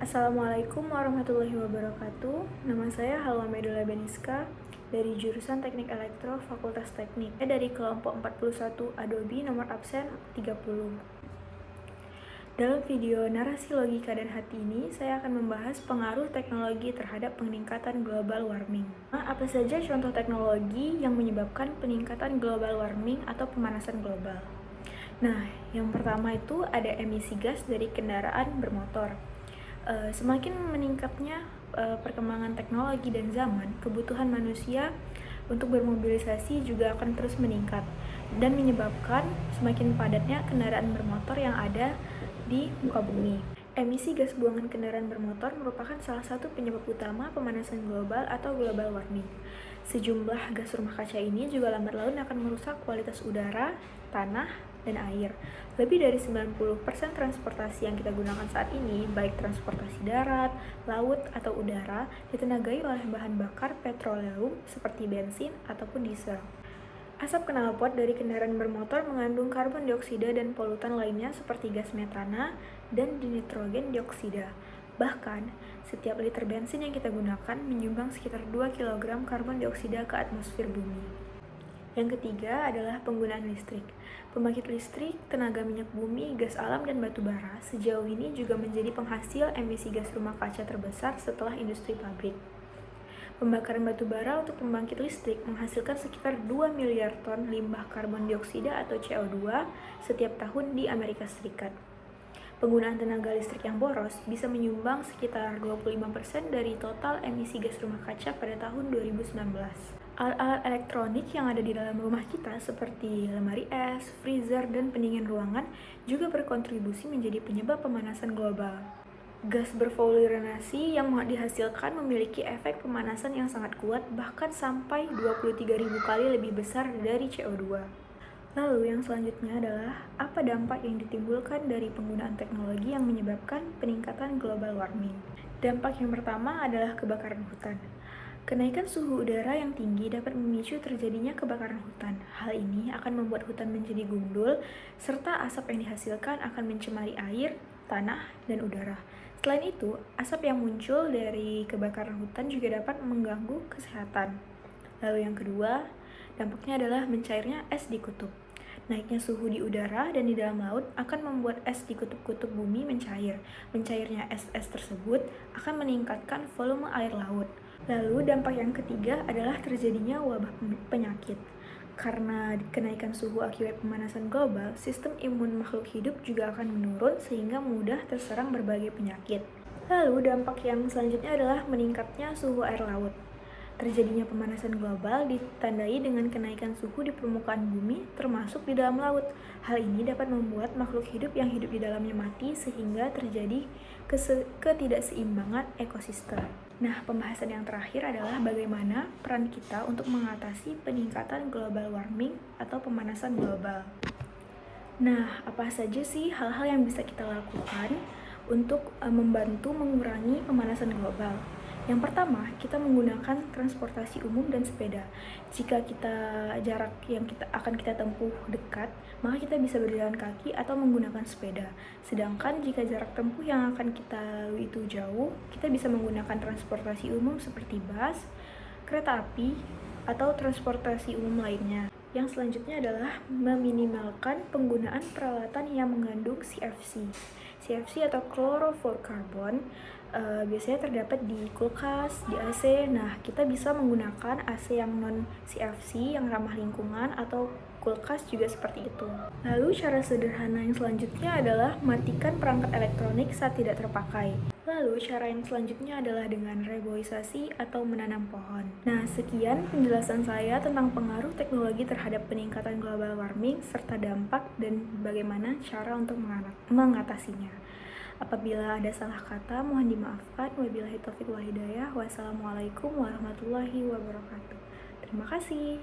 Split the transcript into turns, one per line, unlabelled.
Assalamualaikum warahmatullahi wabarakatuh. Nama saya Halwa Medula Beniska dari jurusan Teknik Elektro Fakultas Teknik dari kelompok 41 Adobe nomor absen 30. Dalam video narasi logika dan hati ini, saya akan membahas pengaruh teknologi terhadap peningkatan global warming. Apa saja contoh teknologi yang menyebabkan peningkatan global warming atau pemanasan global? Nah, yang pertama itu ada emisi gas dari kendaraan bermotor. Semakin meningkatnya perkembangan teknologi dan zaman, kebutuhan manusia untuk bermobilisasi juga akan terus meningkat dan menyebabkan semakin padatnya kendaraan bermotor yang ada di muka bumi. Emisi gas buangan kendaraan bermotor merupakan salah satu penyebab utama pemanasan global atau global warming. Sejumlah gas rumah kaca ini juga lambat laun akan merusak kualitas udara, tanah, dan air. Lebih dari 90% transportasi yang kita gunakan saat ini, baik transportasi darat, laut, atau udara, ditenagai oleh bahan bakar petroleum seperti bensin ataupun diesel. Asap knalpot dari kendaraan bermotor mengandung karbon dioksida dan polutan lainnya seperti gas metana dan nitrogen dioksida. Bahkan, setiap liter bensin yang kita gunakan menyumbang sekitar 2 kg karbon dioksida ke atmosfer bumi. Yang ketiga adalah penggunaan listrik. Pembangkit listrik, tenaga minyak bumi, gas alam, dan batu bara sejauh ini juga menjadi penghasil emisi gas rumah kaca terbesar setelah industri pabrik. Pembakaran batu bara untuk pembangkit listrik menghasilkan sekitar 2 miliar ton limbah karbon dioksida atau CO2 setiap tahun di Amerika Serikat. Penggunaan tenaga listrik yang boros bisa menyumbang sekitar 25% dari total emisi gas rumah kaca pada tahun 2019. Alat-alat elektronik yang ada di dalam rumah kita seperti lemari es, freezer, dan pendingin ruangan juga berkontribusi menjadi penyebab pemanasan global. Gas berfluorinasi yang dihasilkan memiliki efek pemanasan yang sangat kuat, bahkan sampai 23.000 kali lebih besar dari CO2. Lalu yang selanjutnya adalah apa dampak yang ditimbulkan dari penggunaan teknologi yang menyebabkan peningkatan global warming. Dampak yang pertama adalah kebakaran hutan. Kenaikan suhu udara yang tinggi dapat memicu terjadinya kebakaran hutan. Hal ini akan membuat hutan menjadi gundul, serta asap yang dihasilkan akan mencemari air, tanah, dan udara. Selain itu, asap yang muncul dari kebakaran hutan juga dapat mengganggu kesehatan. Lalu yang kedua, dampaknya adalah mencairnya es di kutub. Naiknya suhu di udara dan di dalam laut akan membuat es di kutub-kutub bumi mencair. Mencairnya es-es tersebut akan meningkatkan volume air laut. Lalu dampak yang ketiga adalah terjadinya wabah penyakit. Karena kenaikan suhu akibat pemanasan global, sistem imun makhluk hidup juga akan menurun sehingga mudah terserang berbagai penyakit. Lalu dampak yang selanjutnya adalah meningkatnya suhu air laut. Terjadinya pemanasan global ditandai dengan kenaikan suhu di permukaan bumi, termasuk di dalam laut. Hal ini dapat membuat makhluk hidup yang hidup di dalamnya mati sehingga terjadi ketidakseimbangan ekosistem. Nah, pembahasan yang terakhir adalah bagaimana peran kita untuk mengatasi peningkatan global warming atau pemanasan global. Nah, apa saja sih hal-hal yang bisa kita lakukan untuk membantu mengurangi pemanasan global? Yang pertama, kita menggunakan transportasi umum dan sepeda. Jika jarak yang akan kita tempuh dekat, maka kita bisa berjalan kaki atau menggunakan sepeda. Sedangkan jika jarak tempuh yang akan kita lalui itu jauh, kita bisa menggunakan transportasi umum seperti bus, kereta api, atau transportasi umum lainnya. Yang selanjutnya adalah meminimalkan penggunaan peralatan yang mengandung CFC. CFC atau chlorofluorocarbon biasanya terdapat di kulkas, di AC. Nah, kita bisa menggunakan AC yang non CFC yang ramah lingkungan atau kulkas juga seperti itu. Lalu cara sederhana yang selanjutnya adalah matikan perangkat elektronik saat tidak terpakai. Lalu cara yang selanjutnya adalah dengan reboisasi atau menanam pohon. Nah, sekian penjelasan saya tentang pengaruh teknologi terhadap peningkatan global warming serta dampak dan bagaimana cara untuk mengatasinya. Apabila ada salah kata, mohon dimaafkan. Wabillahi taufiq wal hidayah. Wassalamualaikum warahmatullahi wabarakatuh. Terima kasih.